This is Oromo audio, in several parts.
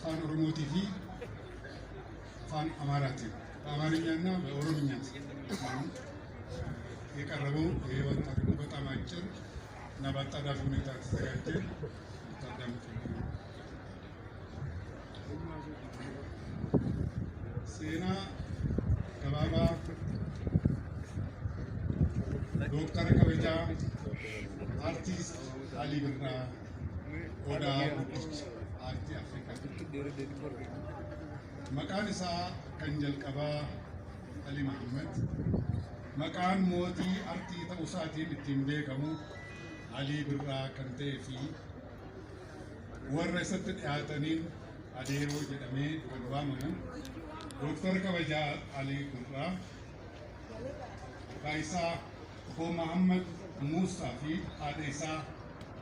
afaan Oromootii fi afaan Amaaraatiin በአማርኛና በኦሮምኛ የቀረበው የወጣ ደግሞ በጣም አጭር እና በአጣዳፊ ሁኔታ ተዘጋጀ ታዳምጡ። ሴና ገባባ ዶክተር ከበጃ አርቲስት አሊ ብራ ኦዳ ጉዲች አርቲ አፍሪካ መቃን ኢሳ ከንጀል ቀባ አሊ መሐመድ መቃን ሞቲ አርቲ ተውሳቲን ኢትቲን ቤከሙ አሊ ብራ ከንቴ ፊ ወረ ሰት ዲያተኒን አዴሮ ጀደሜ ወልዋመኑ ዶክተር ከበጃ አሊ ብራ ካይሳ ኮ መሐመድ ሙሳ ፊ አዴሳ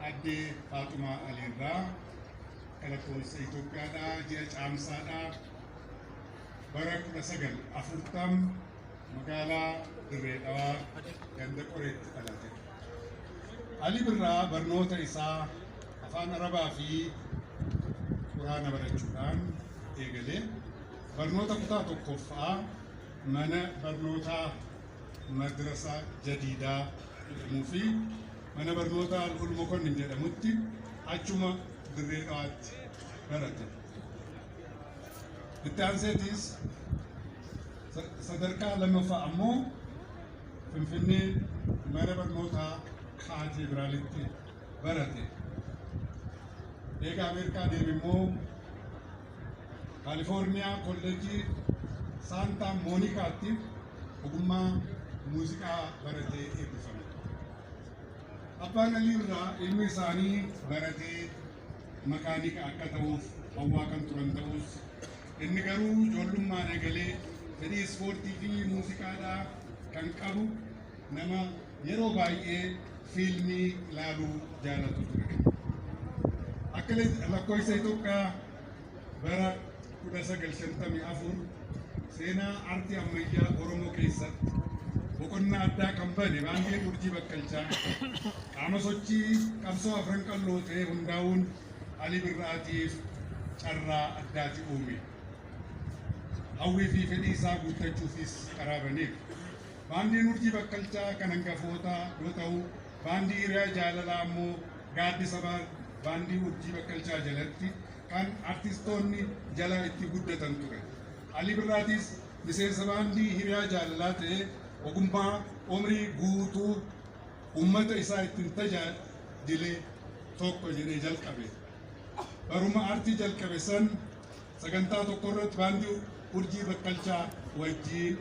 አዴ ፋጡማ አሊራ ከለኮስ ኢትዮጵያዳ ጀጫምሳዳ በረክ ለሰገል አፍርታም መጋላ ድሬዳዋ ገንደ ቆሬት ተላተ አሊ ብራ በርኖተ ኢሳ አፋን አረባ ፊ ቁርአን በረቹዳን ኤገሌ በርኖታ ኩታ ቶኮፋ መነ በርኖታ መድረሳ ጀዲዳ ሙፊ መነ በርኖታ ኡልሙኮን እንጀደሙቲ አቹማ ድሬዳዋት በረተ التانسيتيس صدركا لما فأمو فنفني مربط موتا خاتي برالتي براتي إيجا أمريكا ديمو كاليفورنيا كوليجي سانتا مونيكا تيف وكما موسيقى براتي إبفن أبانا ليرا إلمي ساني براتي مكانيك أكتاوف أواكم ترندوس inni garuu ijoollummaan eegalee fedhii ispoortii fi muuziqaadhaa kan qabu nama yeroo baay'ee fiilmii ilaaluu jaalatu ture. Akka lakkoofsa Itoophiyaa bara 1954 seenaa aartii ammayyaa Oromoo keessatti boqonnaa addaa kan bane baandii Urjii Baqqalchaa qaama sochii qabsoo afran qalloo ta'e hundaa'uun Alii Birraatiif carraa addaati uume. hawwii fi fedhii isaa guuttachuufis qaraabaniif baandiin Urjii Baqqalchaa kan hangafootaa yoo ta'u baandii hiriyaa jaalalaa immoo gaaddisa baandii Urjii Baqqalchaa jalatti kan artistoonni jala itti guddatan ture. Alii Birraatis miseensa baandii hiriyaa jaalalaa ta'e ogummaa umrii guutuu uummata isaa ittiin tajaajile tokko jedhee jalqabe. Baruma aartii jalqabe san sagantaa tokko irratti baandii Urjii Baqqalchaa wajjin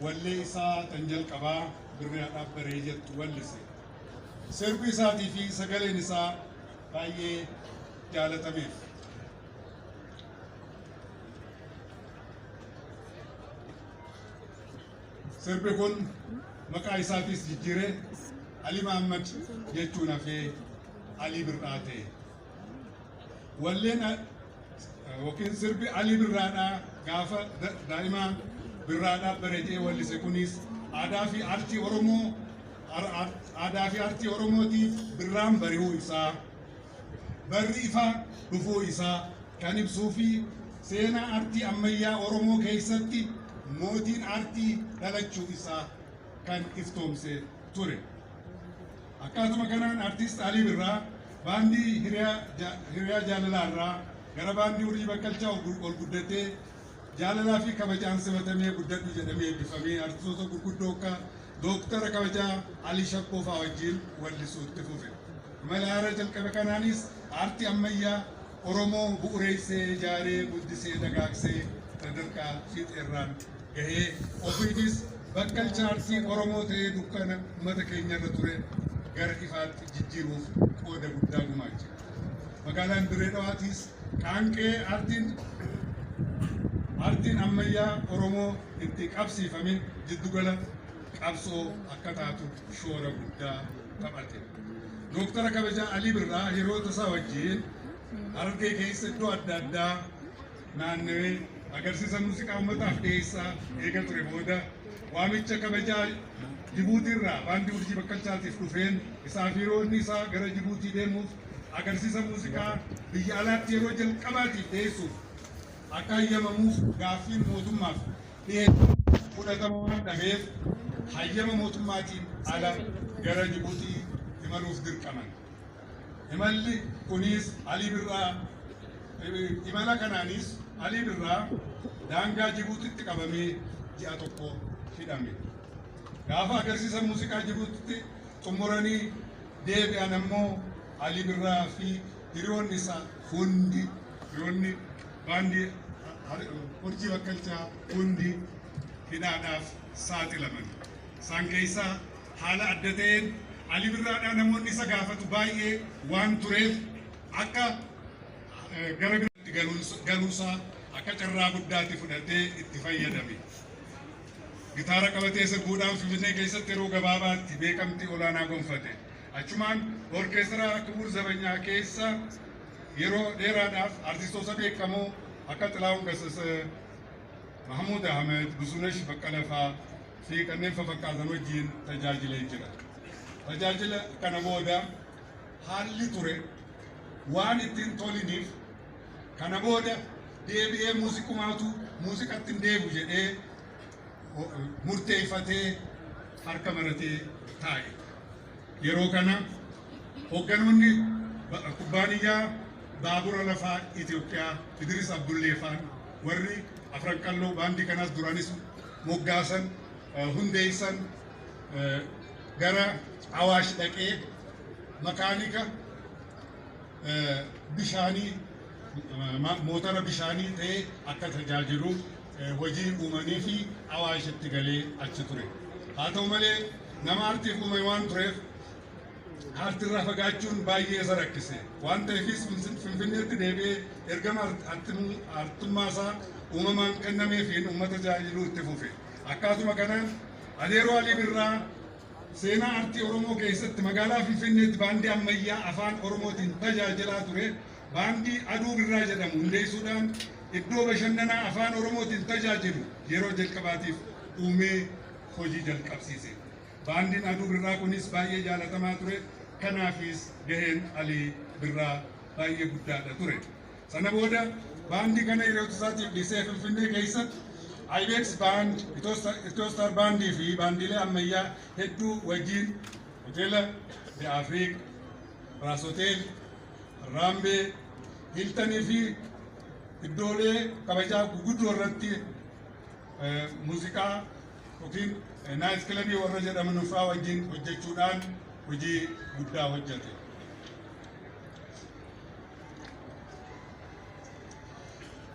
wallee isaa tan jalqabaa birraadhaaf baree jettu wallise. Sirbi isaatii fi sagaleen isaa baay'ee jaalatameef. Sirbi kun maqaa isaatis jijjiiree Ali Muhammad jechuun hafee Alii Birraa ta'e. Walleen yookiin sirbi Alii Birraadhaa gaafa daa'ima birraadhaaf bareedee wallise kunis aadaa fi aartii Oromootiif birraan bari'uu isaa barri ifa dhufuu isaa kan ibsuu fi seenaa aartii ammayyaa Oromoo keessatti mootiin aartii dhalachuu isaa kan iftoomse ture. Akkasuma kanaan aartist Alii Birraa baandii hiriyaa jaalalaarraa gara baandii Urjii Baqqalchaa ol guddatee jaalalaa fi kabajaan simatamee guddadhu jedhamee eebbifamee artistoota gurguddoo akka Dooktara Kabajaa Alii Shakkoo fa'aa wajjin wallisuutti fufe. Mala haara jalqabe kanaanis aartii ammayyaa Oromoo bu'uureessee ijaaree guddisee dagaagsee sadarkaa fiixeerraan gahee ofiifis Baqqalchaa aartii Oromoo ta'ee dukkana uummata keenyarra ture gara ifaatti jijjiiruuf qooda guddaa gumaache. Magaalaan Dirreedhawaatis qaanqee aartiin ammayyaa Oromoo itti qabsiifame jiddugala qabsoo akka taatu shoora guddaa taphate. Dooktara Kabajaa Alii Birraa hiriyoota isaa wajjin Harargee keessa iddoo adda addaa naannawee agarsiisa muuziqaa uummataaf dhiyeessaa eega ture booda waamicha kabajaa Jibuutiirraa baandii Urjii Baqqalchaatiif dhufeen isaa fi hiriyoonni isaa gara Jibuutii deemuuf agarsiisa muuziqaa biyya alaatti yeroo jalqabaatiif dhiyeessuuf akka hayyamamuuf gaaffiin mootummaaf dhiyeessu fudhatama waan dhabeef hayyama mootummaatiin ala gara Jibuutii imaluuf dirqaman. Imalli kunis Alii Birraa imala kanaanis Alii Birraa daangaa Jibuutitti qabamee ji'a tokko hidhame. Gaafa agarsiisa muuziqaa Jibuutitti xumuranii deebi'an ammoo Alii Birraa fi hiriyoonni isaa hundi hiriyoonni baandii Urjii Bakkalchaa hundi hidhaadhaaf saaxilaman. Isaan keessaa haala adda ta'een Alii Birraadhaa namoonni isa gaafatu baay'ee waan tureef akka gara biraatti galuusaa akka carraa guddaatti fudhatee itti fayyadame. Gitaara qabatee sirbuudhaan Finfinnee keessatti yeroo gabaabaatti beekamtii olaanaa gonfate. Achumaan orkeestiraa Kibuur Zabanyaa keessa yeroo dheeraadhaaf artistoota beekamoo akka Xilaahun Gassasee, Mahmud Ahmed, Buzunesh Baqqalaa fa'aa fi kanneen fakkaatan wajjin tajaajilee jira. Tajaajila kana booda haalli ture waan ittiin toliniif kana booda deebi'ee muuziqatti hin deebi'u jedhee murteeffatee harka maratee taa'e. Yeroo kana hoogganoonni kubbaaniyyaa baabura lafaa Itoophiyaa Idris Abdullee fa'aan warri afran qalloo baandii kanas duranis moggaasan hundeessan gara Awaash dhaqee makaanika bishaanii motora bishaanii ta'ee akka tajaajilu hojii uumanii fi Awaashitti galee achi ture. Haa ta'u malee nama artiif uume waan tureef artirraa fagaachuun baay'ee isa rakkise. Waan ta'eefis Finfinneetti deebi'ee ergama artummaa isaa uumamaan kennameefiin uummata tajaajiluu itti fufe. Akkasuma kanaan adeeroo Alii Birraa seenaa artii Oromoo keessatti magaalaa Finfinneetti baandii ammayyaa afaan Oromootiin tajaajilaa ture. Baandii Aduu Birraa jedhamu hundeessuudhaan iddoo bashannanaa afaan Oromootiin tajaajilu yeroo jalqabaatiif uumee hojii jalqabsiise. Baandiin Aduu Birraa kunis baay'ee jaalatamaa ture. Kanaafis gaheen Alii Birraa baay'ee guddaadha ture. Sana booda baandii kana hiriyoota isaatiif dhiisee Finfinnee keessatti Ibex Band, Itoostar Baandii fi baandiilee ammayyaa hedduu wajjin hoteela The Afrique, Ras Hotel, Raambee, Hiltanii fi iddoolee kabajaa guguddoo irratti muuziqaa yookiin naayit kilabii warra jedhaman fa'aa wajjin hojjechuudhaan hojii guddaa hojjete.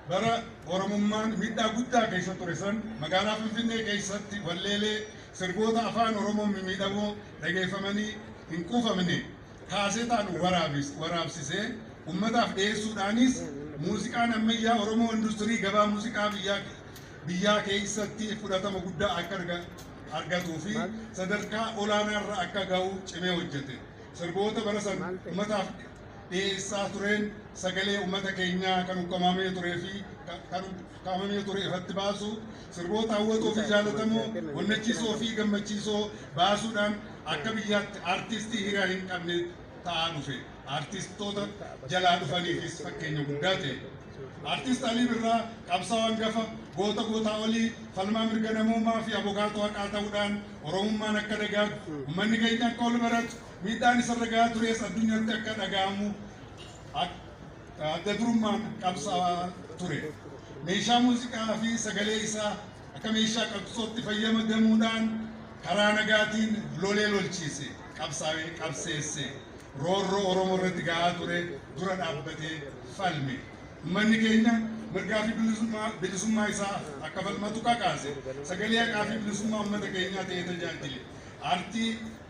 Bara Oromummaan miidhaa guddaa keessa ture san magaalaa Finfinnee keessatti walleelee sirboota afaan Oromoo mimmiidhamoo dhageeffamanii hin quufamne kaasetaan waraabsisee ummataaf dhiyeessuudhaanis muuziqaan ammayyaa Oromoo industirii gabaa muuziqaa biyyaa keessatti fudhatama guddaa akka argatuu fi sadarkaa olaanaarra akka ga'u cimee hojjete. Sirboota bara san ummataaf dhiyeessaa tureen sagalee ummata keenyaa kan ukkamamee turee fi kan ukkamamee ture ifatti baasu sirboota hawwatoo fi jaallatamoo onnachiisoo fi gammachiisoo baasuudhaan akka biyyaatti artistii hiriyaa hin qabne ta'aa dhufe. Artistoota jalaa dhufaniifis fakkeenya guddaa ta'e. Artist Alii Birraa qabsaa'aa hangafa goota olii falmaa mirga namoomaa fi abokaatoo haqaa ta'uudhaan Oromummaan akka dagaagu uummanni keenya akka ol baratu miidhaan isarra gahaa tures addunyaatti akka dhaga'amu adda durummaan qabsaa'aa ture. Meeshaa muuziqaa fi sagalee isaa akka meeshaa qabsootti fayyadamuudhaan karaa nagaatiin lolee lolchiise, qabseesse. Roorroo Oromoo irratti gahaa ture dura dhaabbatee falme. Uummanni keenya mirgaa fi bilisummaa isaa akka falmatu kakaase. Sagalee haqaa fi bilisummaa uummata keenyaa ta'ee tajaajile. Artii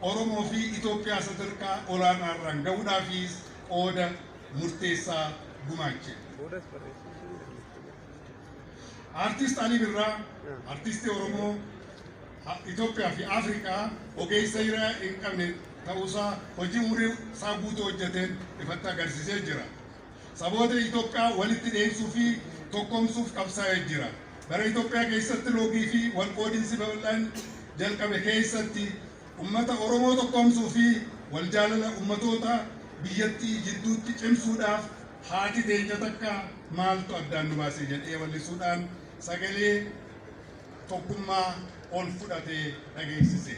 Oromoo fi Itoophiyaa sadarkaa olaanaarraan ga'uudhaafis qooda murteessaa gumaache. Artist Alii Birraa artistii Oromoo Itoophiyaa fi Afrikaa ogeessa hiraa hin qabne ta'uusaa hojii umurii isaa guutuu hojjeteen ifatti agarsiisee jira. Saboota Itoophiyaa walitti dhiyeessuu fi tokkoomsuuf qabsaa'ee jira. Bara Itoophiyaa keessatti loogii fi walqoodinsi babal'aan jalqabe keessatti uummata Oromoo tokkoomsuu fi wal jaalala uummatoota biyyatti jidduutti cimsuudhaaf haati teenya takka maaltu addaan nu baase jedhee wallisuudhaan sagalee tokkummaa ol fudhatee dhageessise.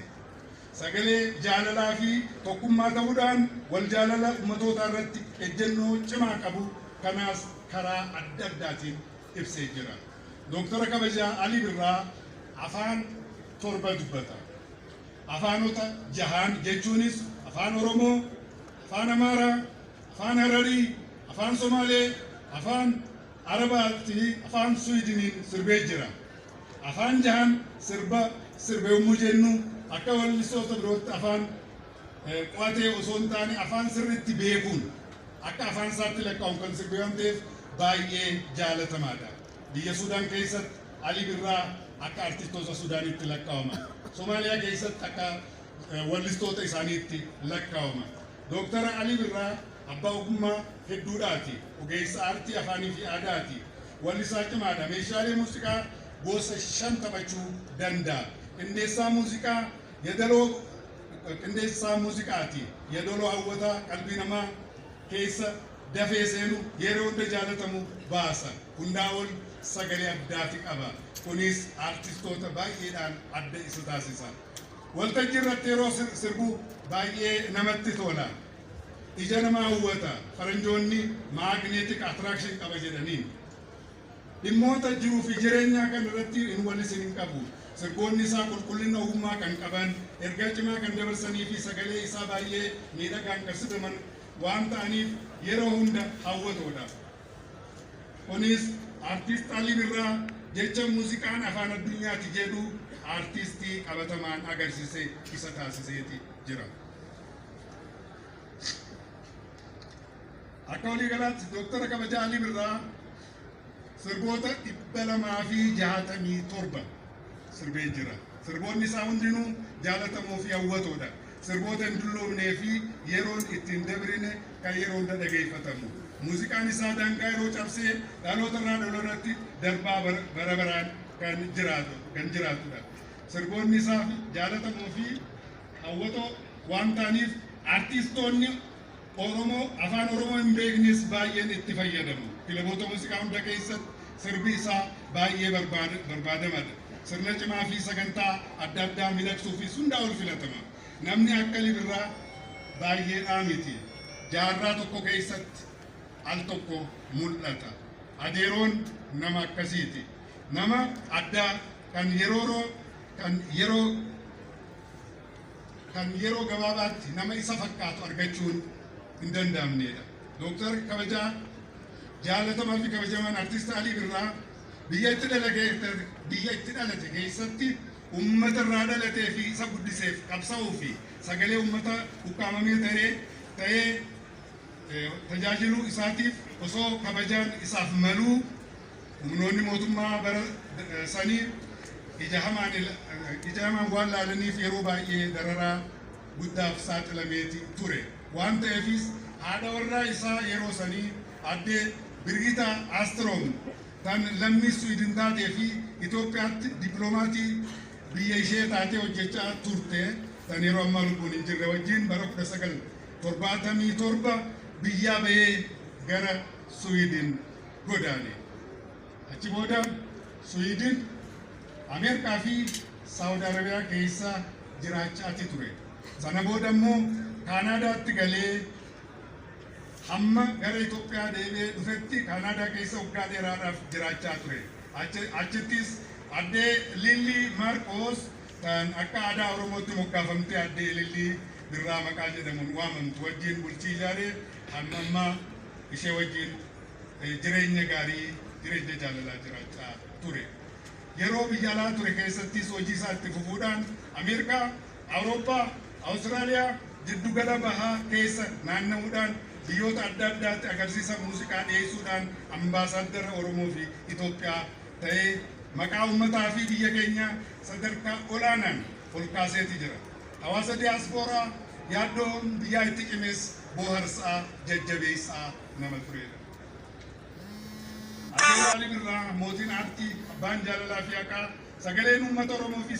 Sagalee jaalalaa fi tokkummaa ta'uudhaan wal jaalala ummatoota irratti ejjennoo cimaa qabu kanaas karaa adda addaatiin ibsee jira. Dooktara kabajaa Alii Birraa afaan 7 dubbata. Afaanota 6 jechuunis afaan Oromoo, afaan Amaaraa, afaan Hararii, afaan Somaalee, afaan Arabaa fi afaan Suwiidiniin sirbee jira. Afaan 6 sirbee yommuu jennu akka wallistoota birootti afaan qo'atee osoo hin taane afaan sirriitti beekuun akka afaan isaatti lakkaa'uun kan sirbee waan ta'eef baay'ee jaalatamaadha. Biyya Sudaan keessatti Alii Birraa akka artistoota Sudaanitti lakkaa'ama. Somaaliyaa keessatti akka wallistoota isaaniitti lakkaa'ama. Dooktara Alii Birraa abbaa ogummaa hedduudhaati. Ogeessa aartii afaanii fi aadaati. Wallisaa cimaadha. Meeshaalee muuziqaa gosa 5 taphachuu danda'a. Qindeessaa muuziqaati. Yeedaloo hawwataa qalbii namaa keessa dafee seenu yeroo hunda jaalatamu baasa. Hundaa ol sagalee addaati qaba. Kunis artistoota baay'eedhaan adda isa taasisa. Waltajjii irratti yeroo sirbu baay'ee namatti tola. Ija namaa hawwata. Faranjoonni magnetic attraction qaba jedhaniin. Dhimmoota jiruu fi jireenyaa kan irratti hin wallisin hin qabu. Sirboonni isaa qulqullina ogummaa kan qaban, ergaa cimaa kan dabarsanii fi sagalee isaa baay'ee miidhagaan kan sirbaman waan ta'aniif yeroo hunda hawwatoodha. Kunis artist Alii Birraa jecha muuziqaan afaan addunyaati jedhu artistii qabatamaan agarsiise isa taasiseeti jira. Akka waliigalaatti Dooktara kabajaa Alii Birraa sirboota 267 sirbee jira. Sirboonni isaa hundinuu jaalatamoo fi hawwatoodha. Sirboota hin dulloomnee fi yeroon ittiin dabrine kan yeroo hunda dhageeffatamu. Muuziqaan isaa daangaa yeroo cabsee dhaloota irraa dhalootatti darbaa bara baraan kan jiraatudha. Sirboonni isaa jaalatamoo fi hawwatoo waan ta'aniif artistoonni Oromoo afaan Oromoo hin beeknes baay'een itti fayyadamu. Kilaboota muuziqaa hunda keessatti sirbi isaa baay'ee barbaadamaadha. Sirna cimaa fi sagantaa adda addaa miidhagsuufis hundaa ol filatama. Namni akka Alii Birraa baay'eedhaa miti. Jaarraa tokko keessatti al tokko mul'ata. Adeeroon nama akkasiiti. Nama addaa kan yeroo gabaabaatti nama isa fakkaatu argachuun hin danda'amnedha. Dooktara kabajaa jaalatamaa fi kabajamaan artist Alii Birraa biyya itti dhalate keessatti uummata irraa dhalatee fi isa guddiseef qabsaa'uu fi sagalee uummata ukkaamamee ta'ee tajaajiluu isaatiif osoo kabajaan isaaf maluu humnoonni mootummaa bara sanii ija hamaan waan laalaniif yeroo baay'ee dararaa guddaaf saaxilameeti ture. Waan ta'eefis haadha warraa isaa yeroo sanii addee Birgitaa Aastroom tan lammii Suwiidin taatee fi Itoophiyaatti dippiloomatii biyya ishee taatee hojjechaa turte tan yeroo ammaa lubbuun hin jirre wajjin bara 1977 biyyaa bahee gara Suwiidin godaane. Achi booda Suwiidin Ameerikaa fi Saawud Arabiyaa keessa jiraachaati ture. Sana booda immoo Kaanaadaatti galee hamma gara Itoophiyaa deebi'ee dhufetti Kaanaadaa keessa waggaa dheeraadhaaf jiraachaa ture. Achittis addee Lillii Maarqoos kan akka aadaa Oromootti moggaafamtee addee Lillii Birraa maqaa jedhamuun waamamtu wajjin bultii ijaaree hamma ammaa ishee wajjin jireenya gaarii jireenya jaalalaa jiraachaa ture. Yeroo biyya alaa ture keessattis hojii isaa itti fufuudhaan Ameerikaa, Awurooppaa, Awustiraaliyaa jiddugala bahaa keessa naanna'uudhaan biyyoota adda addaatti agarsiisa muuziqaa dhiyeessuudhaan ambaasaaddara Oromoo fi Itoophiyaa ta'ee maqaa uummataa fi biyya keenya sadarkaa olaanaan ol kaaseeti jira. Hawaasa diyaaspooraa yaaddoon biyyaa itti cimes bohaarsaa jajjabeessaa nama turedha. Alii Birraa mootiin aartii abbaan jaalalaa fi haqaa sagaleen uummata Oromoo fi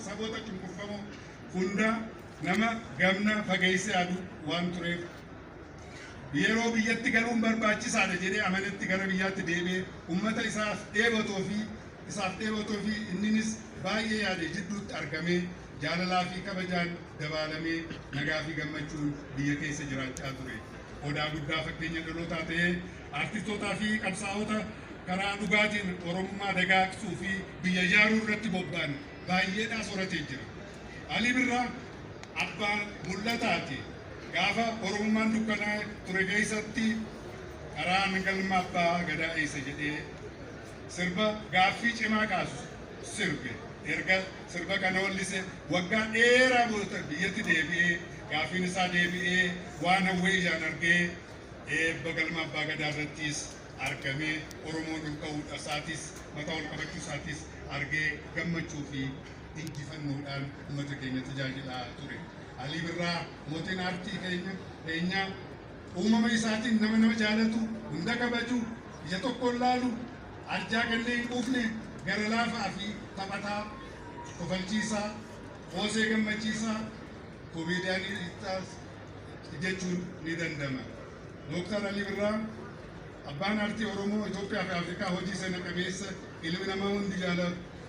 saboota cunqurfamoo hunda nama gamna fageessee adu waan tureef yeroo biyyatti galuun barbaachisaadha jedhee amanetti gara biyyaatti deebi'ee uummata isaaf dheebotoo fi inninis baay'ee yaade jidduutti argamee jaalalaa fi kabajaan dabaalamee nagaa fi gammachuun biyya keessa jiraachaa ture. Odaa guddaa fakkeenya dhalootaa ta'ee artistootaa fi qabsaa'ota karaa dhugaatiin Oromummaa dagaagsuu fi biyya ijaaruu irratti bobba'an baay'eedhaa soratee jira. Alii Birraa abbaa mul'ataati. Gaafa Oromummaan dukkanaa ture keessatti karaan galma abbaa gadaa eessa jedhee sirba gaaffii cimaa kaasu sirbe. Erga sirba kana wallise waggaa dheeraa booda biyyatti deebi'ee gaaffiin isaa deebi'ee waan hawwee ijaan argee eebba galma abbaa gadaa irrattis argamee Oromoon ol ka'uu isaatis mataa ol qabachuu isaatis argee gammachuu fi injifannoodhaan uummata keenya tajaajilaa ture. Alii Birraa mootiin aartii keenya uumama isaatiin nama jaalatu hunda kabaju ija tokkoon laalu arjaa kanneen hin quufne gara laafaa fi taphataa kofalchiisaa hoosee gammachiisaa komeediyaanii jechuun ni dandama. Dooktar Alii Birraa abbaan aartii Oromoo Itoophiyaa fi Afrikaa hojii seena qabeessa ilmi namaa hundi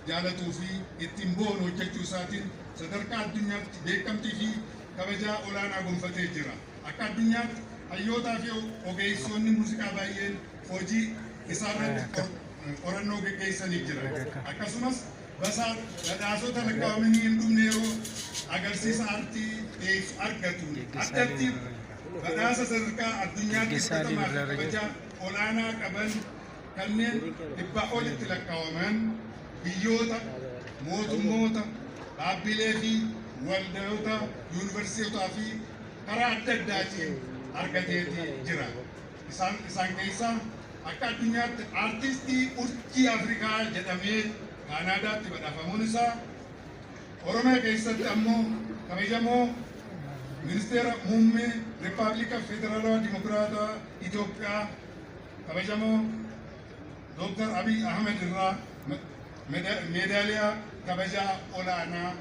jaalatuu fi ittiin boonu hojjechuu isaatiin sadarkaa addunyaatti beekamtii fi kabajaa olaanaa gonfatee jira. Akka addunyaatti hayyootaa fi ogeessonni muuziqaa baay'een hojii isaarratti qorannoo gaggeessanii jira. Akkasumas badhaasota lakkaa'amanii hin dhumne yeroo agarsiisa aartii argatu. Addatti badhaasa sadarkaa addunyaatti fudhatamaa fi kabajaa olaanaa qaban kanneen dhibbaa olitti lakkaa'aman biyyoota, mootummoota, dhaabbilee fi waldoota, yuunivarsiitotaa fi karaa adda addaatiin argateeti jira. Isaan keessaa akka addunyaatti aartistii urjii Afrikaa jedhamee Kaanaadaatti badhaafamuun isaa, Oromiyaa keessatti ammoo kabajamoo ministeera muummee Rippaabilika Federaalawaa Dimokiraataa Itoophiyaa kabajamoo Dooktar Abiy Ahmed irraa meedaaliyaa kabajaa olaanaa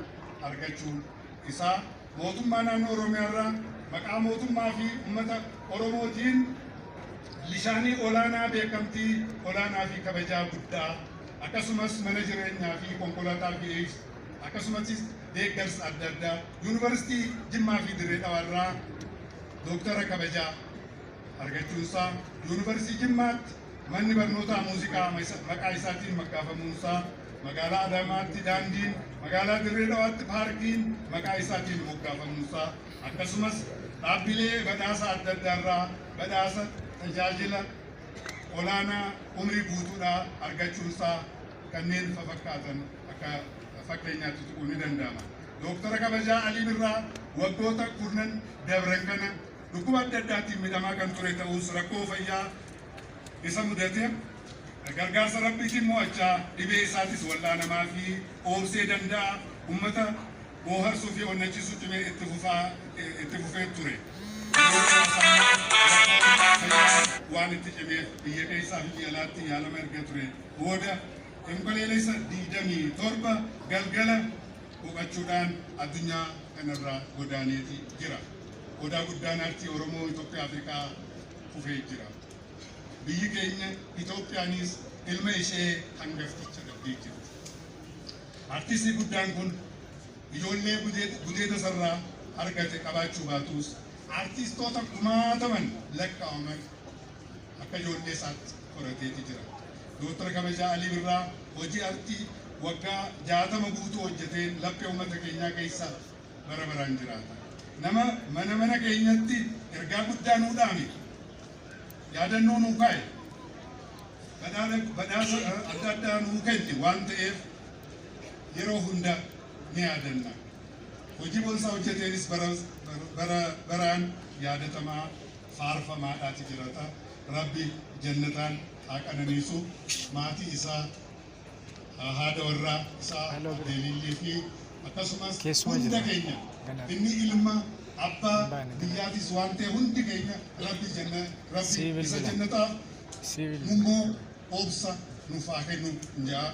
argachuun isaa mootummaa naannoo Oromiyaa irraa maqaa mootummaa fi uummata Oromootiin lishaanii olaanaa beekamtii olaanaa fi kabajaa guddaa akkasumas mana jireenyaa fi konkolaataa fi akkasumas deeggarsa adda addaa yuunivarsiitii Jimmaa fi Dirree Dhawaa irraa dooktara kabajaa argachuunsaa yuunivarsiitii Jimmaatti manni barnootaa muuziqaa maqaa isaatiin moggaafamuunsaa magaalaa Adaamaatti daandiin magaalaa Dirree Dhawaatti paarkiin maqaa isaatiin moggaafamuunsaa akkasumas dhaabbilee badhaasa adda addaa irraa badhaasa tajaajila olaanaa umrii guutuudhaa argachuunsaa kanneen fakkaatan akka fakkeenyaatti tuquu ni danda'ama. Dooktara kabajaa Alii Birraa waggoota kurnan dabran kana dhukkuba adda addaatiin miidhamaa kan ture ta'us rakkoo fayyaa isa mudate gargaarsa rabbiitiin mo'achaa dhibee isaatis wal'aanamaa fi obsee danda'a uummata booharsuu fi onnachiisuu cimee itti fufee ture. Waan itti cimeef biyya keessaa fi biyya alaatti yaalama erga ture. Booda Konkolleessa 27 galgala boqachuudhaan addunyaa kanarraa godaaneeti jira. Odaa guddaan aartii Oromoo Itoophiyaa Afrikaa kufee jira. Biyyi keenya Itoophiyaanis ilma ishee hangafticha dhabdee jirti. Artistii guddaan kun ijoollee gudeeda sarraa argate qabaachuu baatus artistoota kumaataman lakkaa'aman akka ijoollee isaatti horateeti jira. Dooktara kabajaa Alii Birraa hojii aartii waggaa 60 guutuu hojjeteen laphee uummata keenyaa keessa bara baraan jiraata. Nama mana keenyatti ergaa guddaa nuu dhaame yaadannoo nuu kaa'e badhaasa adda addaa nuu kenne waan ta'eef yeroo hunda ni yaadanna. Hojii boonsaa hojjeteenis baraan yaadatamaa faarfamaadhaati jirata. Rabbi jannataan haa qananiisu maatii isaa haadha warraa isaa deelillee fi akkasumas hunda keenya inni ilma abbaa biyyaatis waan ta'e hundi keenya rabbi isa jannataa immoo obsa nuuf haa kennu jaa